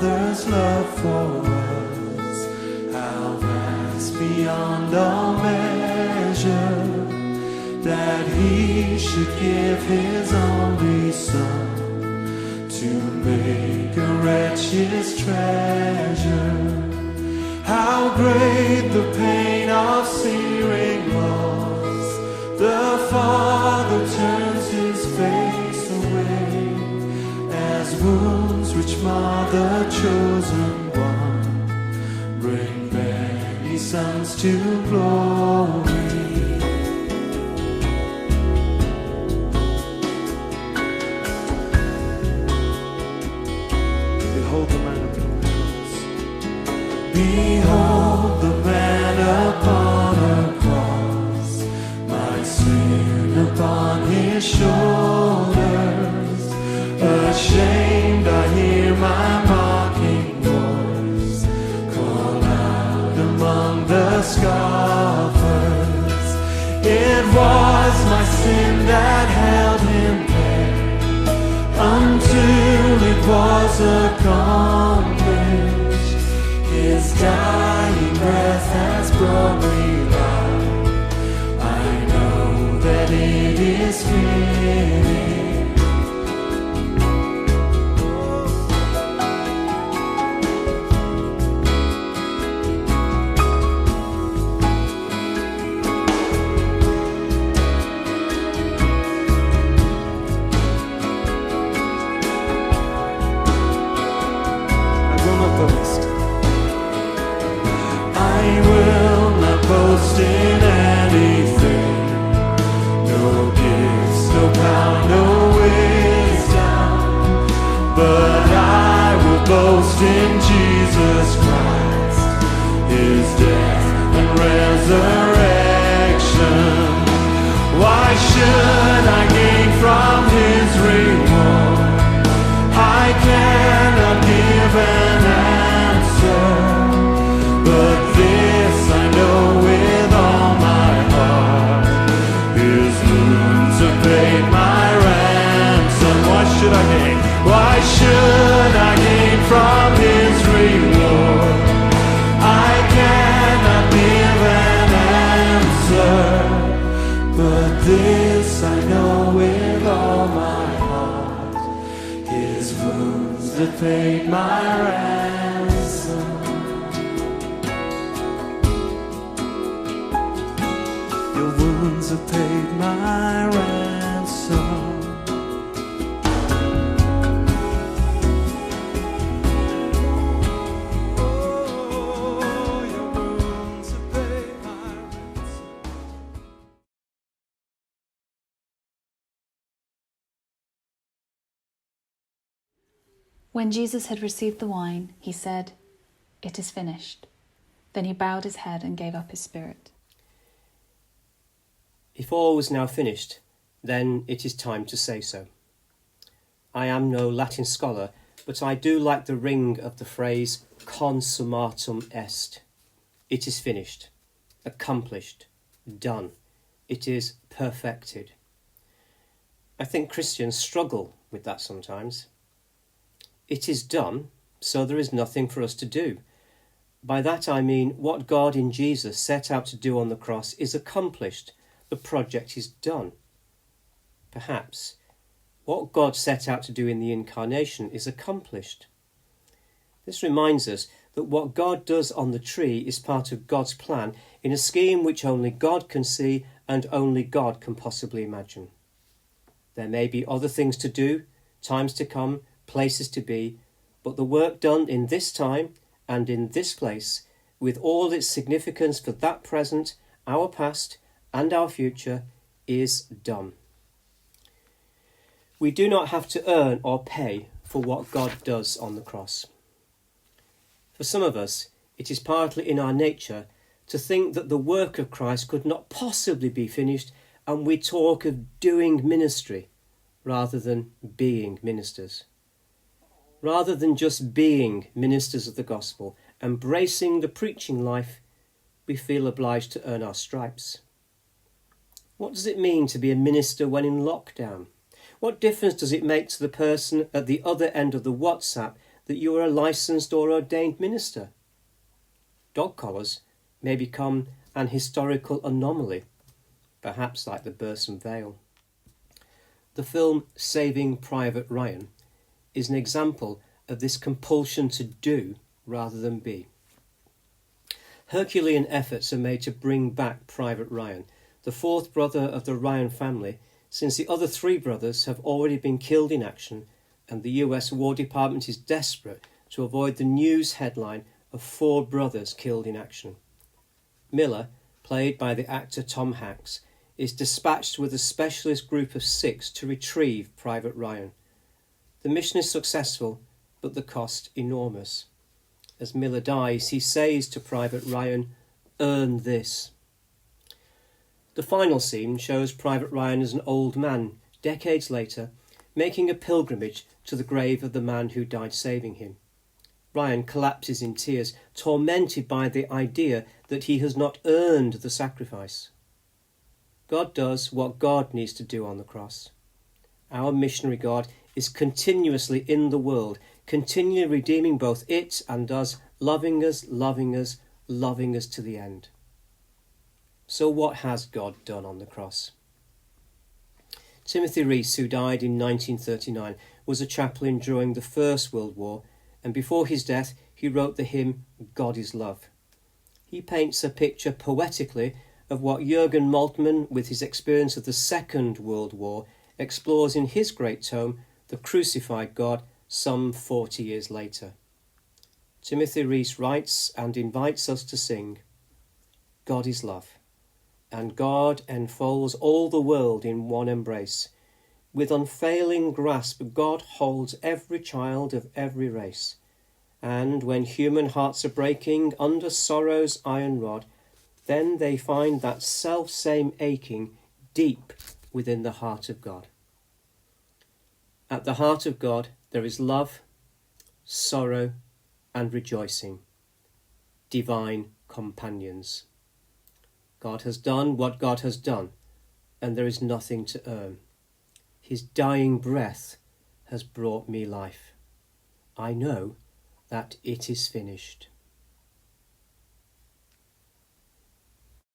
Father's love for us, how vast beyond all measure, that He should give His only Son to make a wretch His treasure. How great the pain of searing loss, the Father turns His face away, as wounds which mar the chosen one bring many sons to glory. Behold the man upon the cross. Behold the man upon a cross, my sin upon His shoulders. Ashamed I hear my mocking voice call out among the scoffers. It was my sin that held Him there until it was accomplished. His dying breath has brought me life. I know that it is finished. Boast in anything, no gifts, no power, no wisdom, but I will boast in Jesus Christ, His death and resurrection. Why should I gain from His reward? I cannot give an answer, but this I know with all my heart, His wounds have paid my ransom. Why should I gain? Why should I gain from His reward? I cannot give an answer, but this I know with all my heart, His wounds that paid my ransom. Your wounds have paid my ransom. Oh, your wounds have paid my ransom. When Jesus had received the wine, He said, "It is finished." Then He bowed His head and gave up His spirit. If all was now finished, then it is time to say so. I am no Latin scholar, but I do like the ring of the phrase consummatum est. It is finished, accomplished, done. It is perfected. I think Christians struggle with that sometimes. It is done, so there is nothing for us to do. By that I mean what God in Jesus set out to do on the cross is accomplished. The project is done. Perhaps what God set out to do in the incarnation is accomplished. This reminds us that what God does on the tree is part of God's plan in a scheme which only God can see and only God can possibly imagine. There may be other things to do, times to come, places to be, but the work done in this time and in this place, with all its significance for that present, our past, and our future, is done. We do not have to earn or pay for what God does on the cross. For some of us, it is partly in our nature to think that the work of Christ could not possibly be finished, and we talk of doing ministry rather than being ministers. Rather than just being ministers of the gospel, embracing the preaching life, we feel obliged to earn our stripes. What does it mean to be a minister when in lockdown? What difference does it make to the person at the other end of the WhatsApp that you are a licensed or ordained minister. Dog collars may become an historical anomaly, perhaps like the Bursum veil. The film Saving Private Ryan is an example of this compulsion to do rather than be. Herculean efforts are made to bring back Private Ryan, the fourth brother of the Ryan family, since the other three brothers have already been killed in action, and the US War Department is desperate to avoid the news headline of 4 brothers killed in action. Miller, played by the actor Tom Hanks, is dispatched with a specialist group of 6 to retrieve Private Ryan. The mission is successful, but the cost enormous. As Miller dies, he says to Private Ryan, "Earn this." The final scene shows Private Ryan as an old man, decades later, making a pilgrimage to the grave of the man who died saving him. Ryan collapses in tears, tormented by the idea that he has not earned the sacrifice. God does what God needs to do on the cross. Our missionary God is continuously in the world, continually redeeming both it and us, loving us, loving us, loving us to the end. So what has God done on the cross? Timothy Rees, who died in 1939, was a chaplain during the First World War, and before his death he wrote the hymn God is Love. He paints a picture poetically of what Jürgen Moltmann, with his experience of the Second World War, explores in his great tome, The Crucified God, some 40 years later. Timothy Rees writes and invites us to sing, God is love, and God enfolds all the world in one embrace. With unfailing grasp, God holds every child of every race. And when human hearts are breaking under sorrow's iron rod, then they find that self-same aching deep within the heart of God. At the heart of God there is love, sorrow, and rejoicing, divine companions. God has done what God has done, and there is nothing to earn. His dying breath has brought me life. I know that it is finished.